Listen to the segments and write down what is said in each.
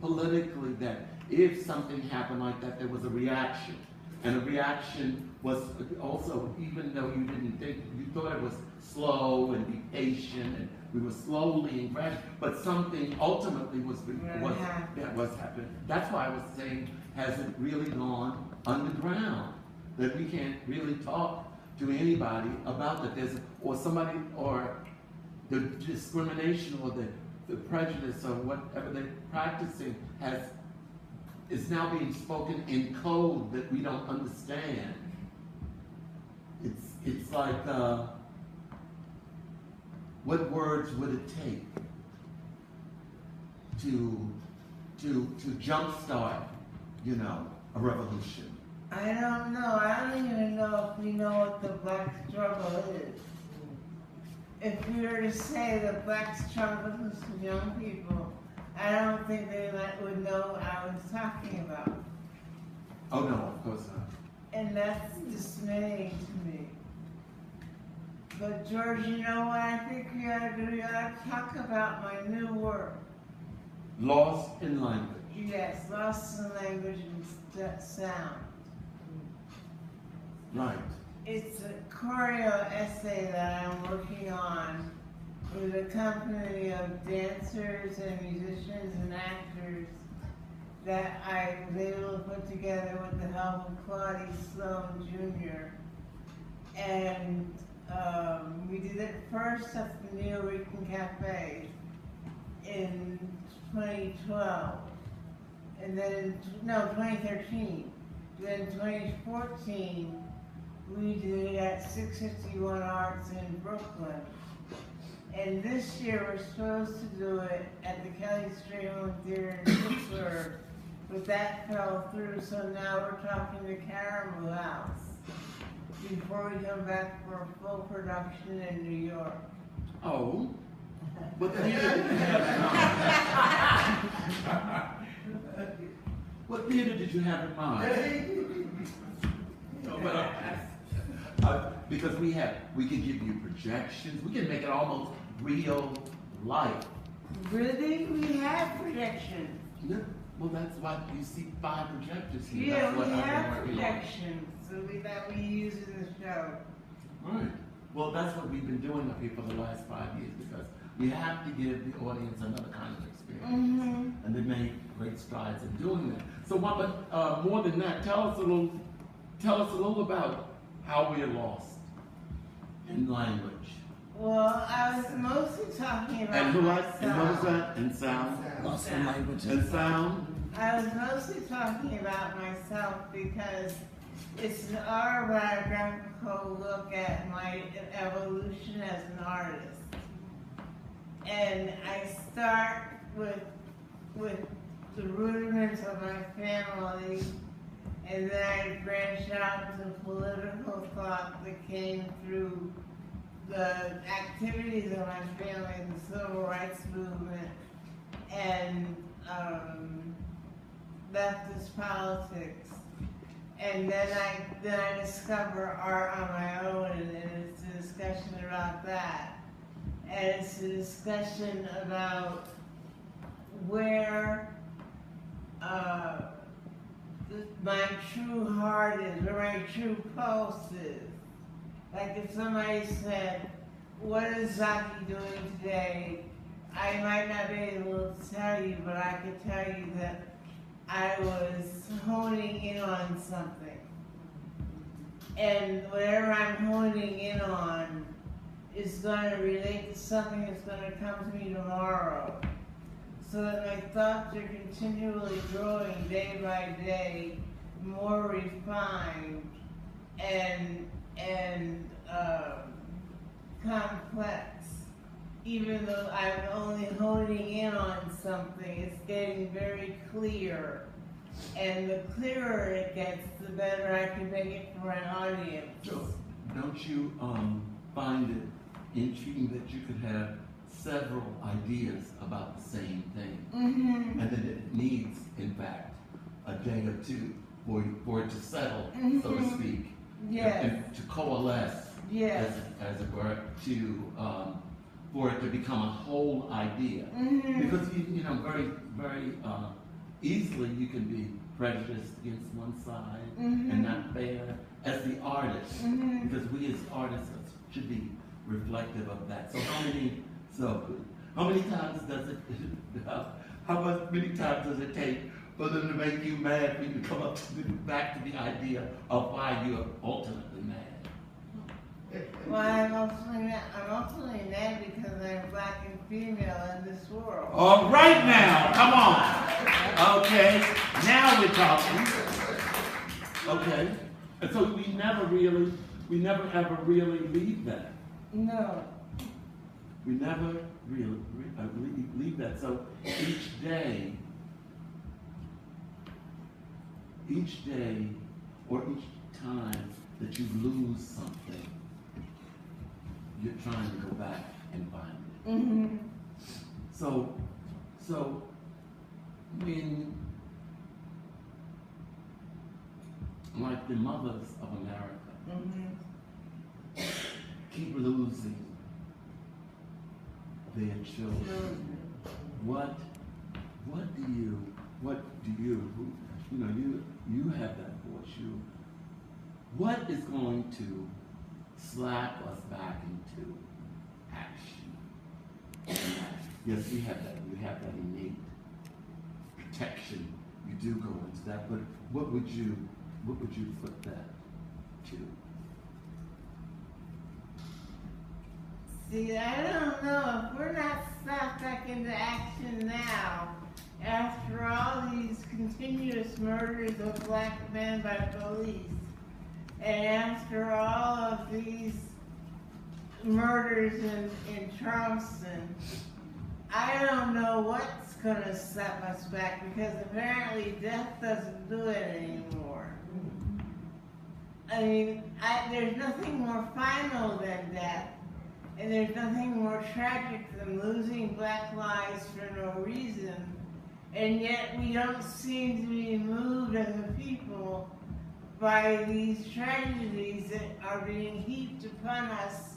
politically that if something happened like that, there was a reaction. And a reaction was also, even though you didn't think, you thought it was slow and be patient, and we were slowly and gradually, but something ultimately was happening. That's why I was saying, has it really gone underground? That we can't really talk to anybody about that. There's, or somebody, or the discrimination or the prejudice or whatever they're practicing is now being spoken in code that we don't understand. It's like, what words would it take to jumpstart, a revolution? I don't know. I don't even know if we know what the black struggle is. If we were to say the black struggle is for young people, I don't think they would know what I was talking about. Oh no, of course not. And that's dismaying to me. But George, you know what I think we ought to do? We ought to talk about my new work. Lost in Language. Yes, Lost in Language and Sound. Right. It's a choreo essay that I'm working on with a company of dancers and musicians and actors that I was able to put together with the help of Claudia Sloan Jr. And we did it first at the Neo Rican Cafe in 2012. And then, 2013. Then in 2014, we did it at 651 Arts in Brooklyn. And this year we're supposed to do it at the Kelly Strayhorn Theater in Pittsburgh, but that fell through, so now we're talking to Caribou House before we come back for a full production in New York. Oh. What theater did you have in mind? What theater did you have in mind? Because we can give you projections. We can make it almost real life. Really? We have projections. Yeah. Well, that's why you see 5 projectors here. Yeah, that's we have projections that we use in the show. Right. Well, that's what we've been doing up here for the last 5 years, because we have to give the audience another kind of experience. And they made great strides in doing that. So, but more than that, tell us a little about how we are lost in language. Well, I was mostly talking about myself. And what was that? In sound? Lost in language. And sound? I was mostly talking about myself because it's an autobiographical look at my evolution as an artist. And I start with the rudiments of my family, and then I branch out into political thought that came through the activities of my family in the civil rights movement and leftist politics. And then I discover art on my own, and it's a discussion about that. And it's a discussion about where my true heart is, where my true pulse is. Like if somebody said, what is Zaki doing today? I might not be able to tell you, but I could tell you that I was honing in on something. And whatever I'm honing in on is going to relate to something that's going to come to me tomorrow. So that my thoughts are continually growing day by day, more refined and complex. Even though I'm only honing in on something, it's getting very clear. And the clearer it gets, the better I can make it for an audience. So, don't you find it intriguing that you could have several ideas about the same thing? And that it needs, in fact, a day or two for it to settle, so to speak. Yes. And to coalesce, yes, as it were, for it to become a whole idea. Because very, very easily you can be prejudiced against one side and not fair as the artist, because we as artists should be reflective of that. So how many times does it, many times does it take for them to make you mad for you to come back to the idea of why you're ultimately mad? Well, I'm ultimately mad because I'm black and female in this world. All right now, come on. Okay, now we're talking. Okay, and so we never ever really leave that. No. We never really leave that. So each day or each time that you lose something, you're trying to go back and find it. So when, like the mothers of America, keep losing their children, what do you have that voice, what is going to slap us back into action? Yes, we have that innate protection. You do go into that, but what would you put that to? See, I don't know if we're not slapped back into action now, after all these continuous murders of black men by police, and after all of these murders in Charleston. I don't know what's going to slap us back, because apparently death doesn't do it anymore. I mean, there's nothing more final than death, and there's nothing more tragic than losing black lives for no reason, and yet we don't seem to be moved as a people by these tragedies that are being heaped upon us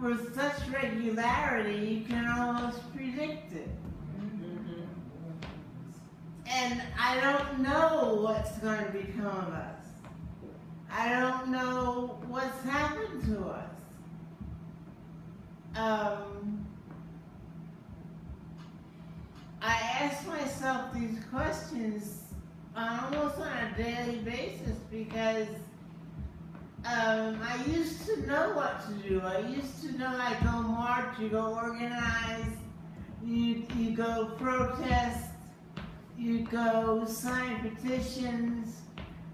with such regularity you can almost predict it. And I don't know what's going to become of us. I don't know what's happened to us. I ask myself these questions almost on a daily basis, because I used to know what to do. I used to know I go march, you go organize, you go protest, you go sign petitions,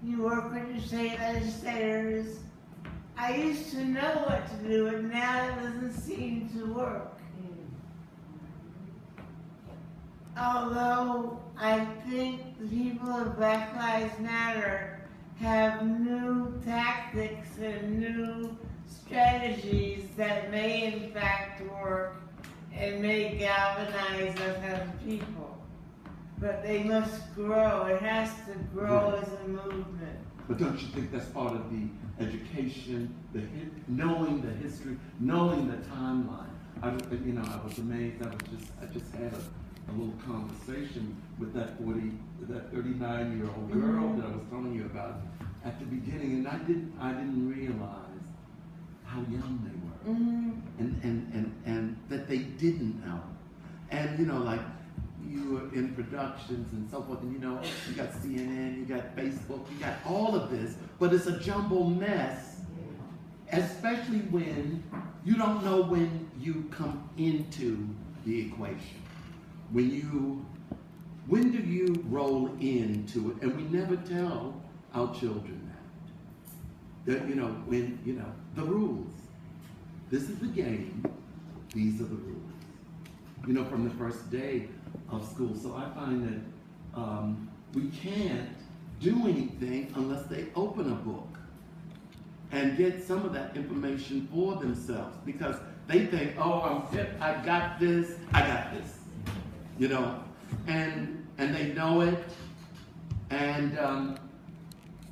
you work with your state legislators. I used to know what to do, and now it doesn't seem to work. Although I think the people of Black Lives Matter have new tactics and new strategies that may in fact work and may galvanize us as a people. But they must grow. It has to grow as a movement. But don't you think that's part of the education, knowing the history, knowing the timeline? I was amazed. I just had a little conversation with that 39-year-old girl that I was telling you about at the beginning, and I didn't realize how young they were, and that they didn't know. And like you were in productions and so forth, and you got CNN, you got Facebook, you got all of this, but it's a jumbled mess, especially when you don't know when you come into the equation. When do you roll into it? And we never tell our children that when the rules. This is the game. These are the rules. From the first day of school. So I find that we can't do anything unless they open a book and get some of that information for themselves, because they think, oh, I'm fit, I got this, and they know it, and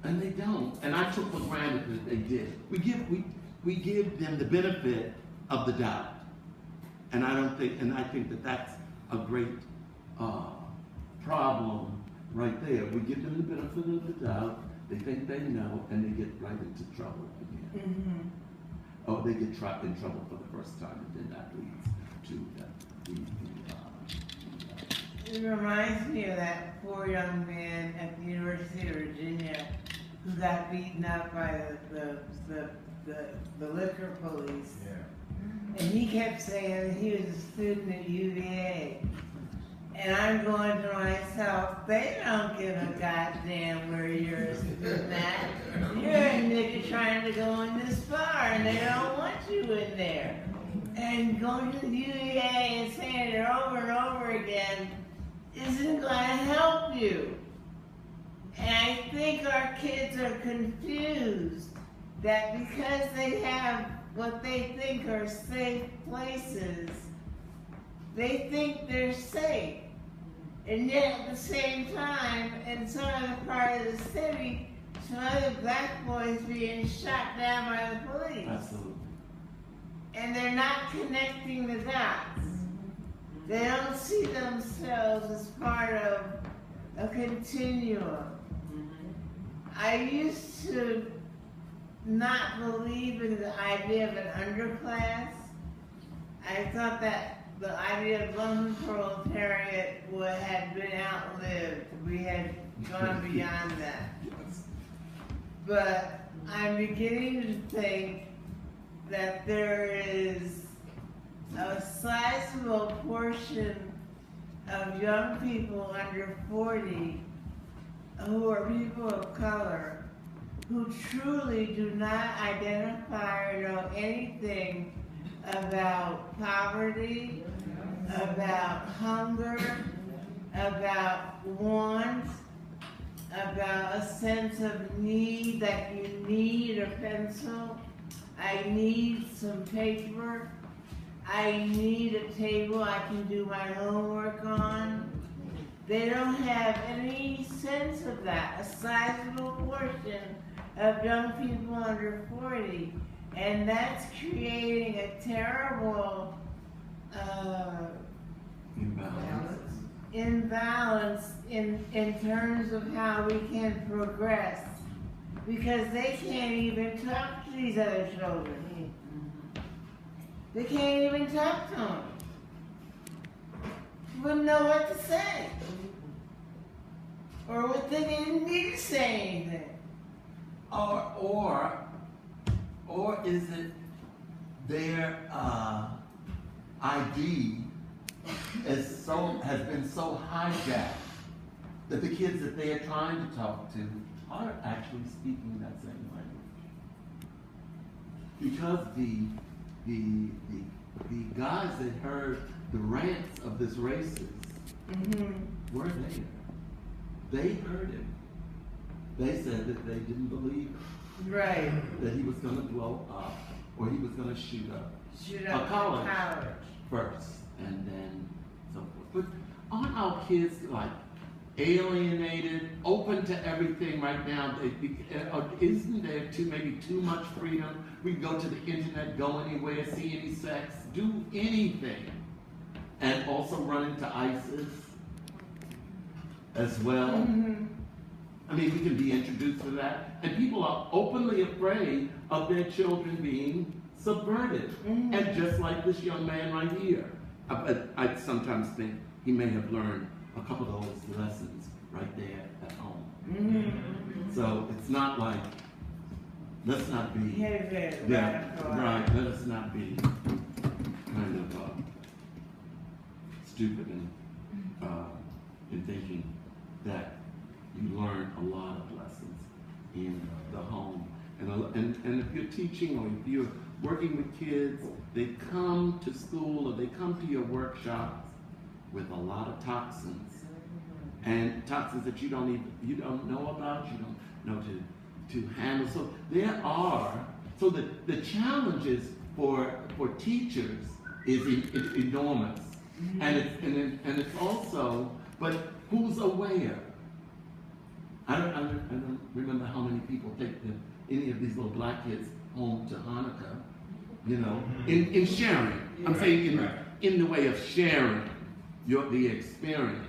they don't. And I took for granted that they did. We give them the benefit of the doubt, and I think that that's a great problem right there. We give them the benefit of the doubt. They think they know, and they get right into trouble again. Oh, they get trapped in trouble for the first time, and then that leads to It reminds me of that poor young man at the University of Virginia who got beaten up by the liquor police. Yeah. And he kept saying that he was a student at UVA. And I'm going to myself, they don't give a goddamn where you're a student at. You're a nigga trying to go in this bar and they don't want you in there. And going to the UVA and saying it over and over again isn't going to help you. And I think our kids are confused that because they have what they think are safe places, they think they're safe. And yet at the same time, in some other part of the city, some other black boys being shot down by the police. Absolutely. And they're not connecting the dots. They don't see themselves as part of a continuum. I used to not believe in the idea of an underclass. I thought that the idea of London proletariat had been outlived. We had gone beyond that. Yes. But I'm beginning to think that there is a sizable portion of young people under 40 who are people of color who truly do not identify or know anything about poverty, about hunger, about want, about a sense of need, that you need a pencil, I need some paper, I need a table I can do my homework on. They don't have any sense of that. A sizable portion of young people under 40. And that's creating a terrible imbalance in terms of how we can progress. Because they can't even talk to these other children. They can't even talk to them. Wouldn't know what to say. Or would think they didn't need to say anything. Or is it their ID has been so hijacked that the kids that they are trying to talk to are actually speaking that same language? Because the guys that heard the rants of this racist were there. They heard it. They said that they didn't believe it. Right. That he was going to blow up, or he was going to shoot up a college first, and then so forth. But aren't our kids like alienated, open to everything right now? Isn't there maybe too much freedom? We can go to the internet, go anywhere, see any sex, do anything, and also run into ISIS as well. I mean, we can be introduced to that. And people are openly afraid of their children being subverted. And just like this young man right here, I sometimes think he may have learned a couple of those lessons right there at home. So it's not like, let's not be, right, let us not be kind of stupid in thinking that you learn a lot of lessons in the home. And if you're teaching or if you're working with kids, they come to school or they come to your workshops with a lot of toxins. And toxins that you don't know about, you don't know to handle. So so the challenges for teachers is enormous. And it's also, but who's aware? I don't remember how many people take any of these little black kids home to Hanukkah, in sharing. I'm saying in the way of sharing the experience.